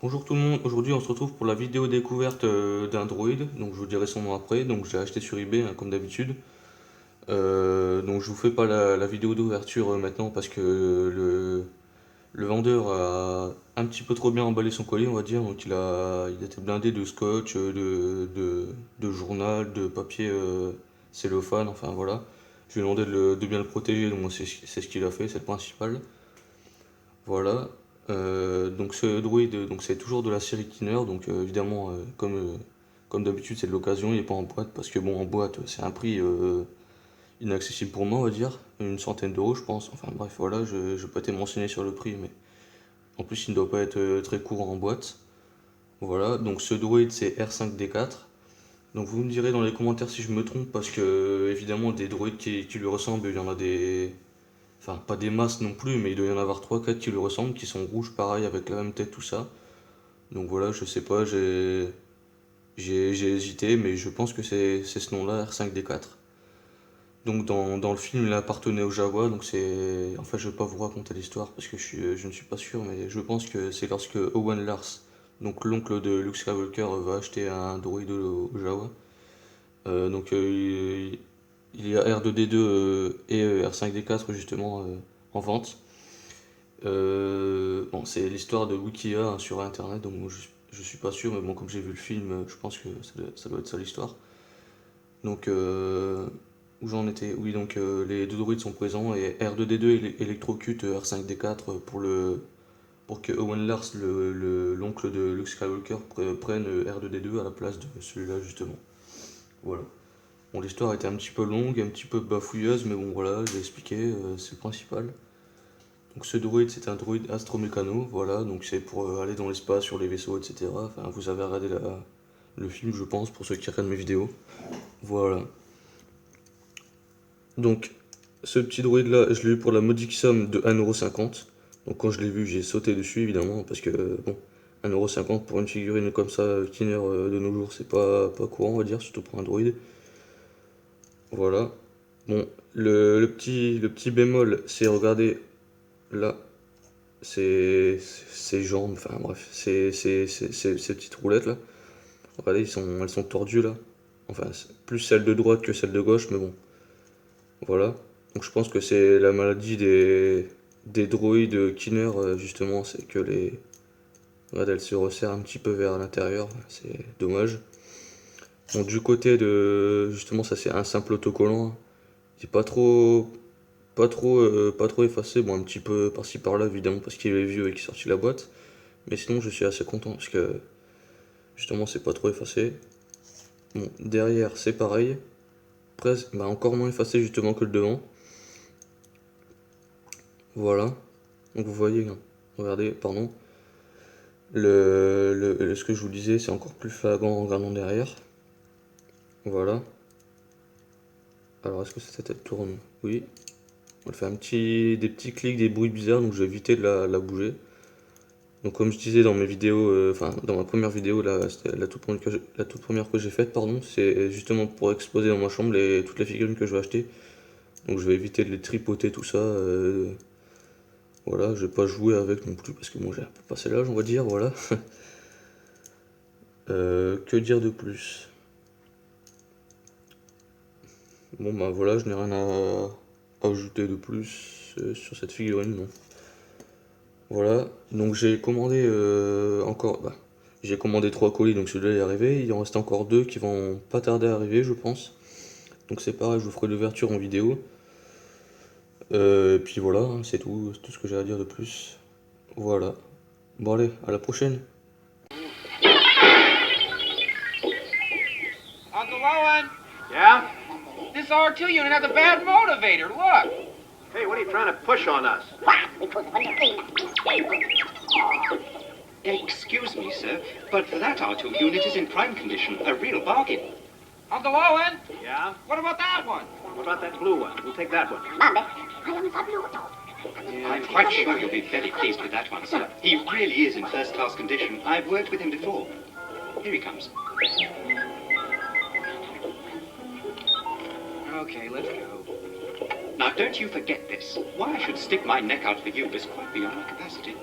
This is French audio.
Bonjour tout le monde, aujourd'hui on se retrouve pour la vidéo découverte d'un droïde, donc je vous dirai son nom après, donc j'ai acheté sur eBay hein, comme d'habitude. Donc je vous fais pas la vidéo d'ouverture maintenant parce que le vendeur a un petit peu trop bien emballé son colis on va dire, donc il était blindé de scotch, de journal, de papier cellophane, enfin voilà. Je lui ai demandé de bien le protéger, donc c'est ce qu'il a fait, c'est le principal. Voilà. Donc ce droïde, donc c'est toujours de la série Kinner, donc évidemment comme d'habitude c'est de l'occasion, il n'est pas en boîte parce que bon en boîte c'est un prix inaccessible pour moi on va dire, une centaine d'euros je pense. Enfin bref voilà, je n'ai pas été m'enseigner sur le prix mais en plus il ne doit pas être très courant en boîte. Voilà, donc ce droïde c'est R5D4. Donc vous me direz dans les commentaires si je me trompe parce que évidemment des droïdes qui lui ressemblent, il y en a des, enfin, pas des masses non plus, mais il doit y en avoir trois quatre qui lui ressemblent, qui sont rouges pareil, avec la même tête, tout ça. Donc voilà, je sais pas, j'ai hésité, mais je pense que c'est ce nom-là, R5D4. Donc dans le film, il appartenait au Jawa, donc c'est. Enfin, je vais pas vous raconter l'histoire parce que je ne suis pas sûr, mais je pense que c'est lorsque Owen Lars, donc l'oncle de Luke Skywalker, va acheter un droïde au Jawa. Il y a R2D2 et R5D4 justement en vente. Bon, c'est l'histoire de Wikia hein, sur internet, donc moi, je suis pas sûr, mais bon, comme j'ai vu le film, je pense que ça doit être ça l'histoire. Donc, où j'en étais? Oui, donc les deux droïdes sont présents et R2D2 électrocute R5D4 pour que Owen Lars, l'oncle de Luke Skywalker, prenne R2D2 à la place de celui-là, justement. Voilà. Bon, l'histoire était un petit peu longue, un petit peu bafouilleuse, mais bon, voilà, j'ai expliqué, c'est le principal. Donc ce droïde, c'est un droïde astromécano, voilà, donc c'est pour aller dans l'espace, sur les vaisseaux, etc. Enfin, vous avez regardé le film, je pense, pour ceux qui regardent mes vidéos. Voilà. Donc, ce petit droïde-là, je l'ai eu pour la modique somme de 1,50€. Donc quand je l'ai vu, j'ai sauté dessus, évidemment, parce que, bon, 1,50€ pour une figurine comme ça, Kinner, de nos jours, c'est pas courant, on va dire, surtout pour un droïde. Voilà. Bon, le petit bémol, c'est, regardez, là, ses jambes, enfin bref, ces petites roulettes là. Regardez, elles sont tordues là. Enfin, plus celle de droite que celle de gauche, mais bon, voilà. Donc je pense que c'est la maladie des droïdes Kinner, justement, c'est que les. Regarde, elles se resserrent un petit peu vers l'intérieur, c'est dommage. Bon, du côté de. Justement, ça c'est un simple autocollant. C'est pas trop effacé, bon, un petit peu par-ci par-là, évidemment, parce qu'il est vieux et qu'il est sorti de la boîte. Mais sinon, je suis assez content parce que justement, c'est pas trop effacé. Bon, derrière, c'est pareil. Presque, bah, encore moins effacé justement que le devant. Voilà. Donc vous voyez, hein. Regardez, pardon. Ce que je vous disais, c'est encore plus flagrant en regardant derrière. Voilà. Alors, est-ce que cette tête tourne? Oui. Elle fait des petits clics, des bruits bizarres, donc je vais éviter de la bouger. Donc comme je disais dans mes vidéos, enfin dans ma première vidéo, c'était la toute première que j'ai faite, pardon, c'est justement pour exposer dans ma chambre toutes les figurines que je vais acheter. Donc je vais éviter de les tripoter, tout ça. Voilà, je vais pas jouer avec non plus parce que moi j'ai un peu passé l'âge, on va dire, voilà. Que dire de plus? Bon bah voilà, je n'ai rien à ajouter de plus sur cette figurine, non. Voilà, donc j'ai commandé encore, bah, j'ai commandé 3 colis, donc celui-là est arrivé. Il en reste encore 2 qui vont pas tarder à arriver, je pense. Donc c'est pareil, je vous ferai l'ouverture en vidéo. Et puis voilà, hein, c'est tout ce que j'ai à dire de plus. Voilà. Bon allez, à la prochaine. Uncle Owen, Yeah? this R2 unit has a bad motivator. Look. Hey, what are you trying to push on us? Excuse me, sir, but that R2 unit is in prime condition, a real bargain. Uncle Owen, Yeah? what about that one? What about that blue one? We'll take that one. I'm quite sure you'll be very pleased with that one, sir. He really is in first-class condition. I've worked with him before. Here he comes. Okay, let's go. Now, don't you forget this. Why I should stick my neck out for you is quite beyond my capacity.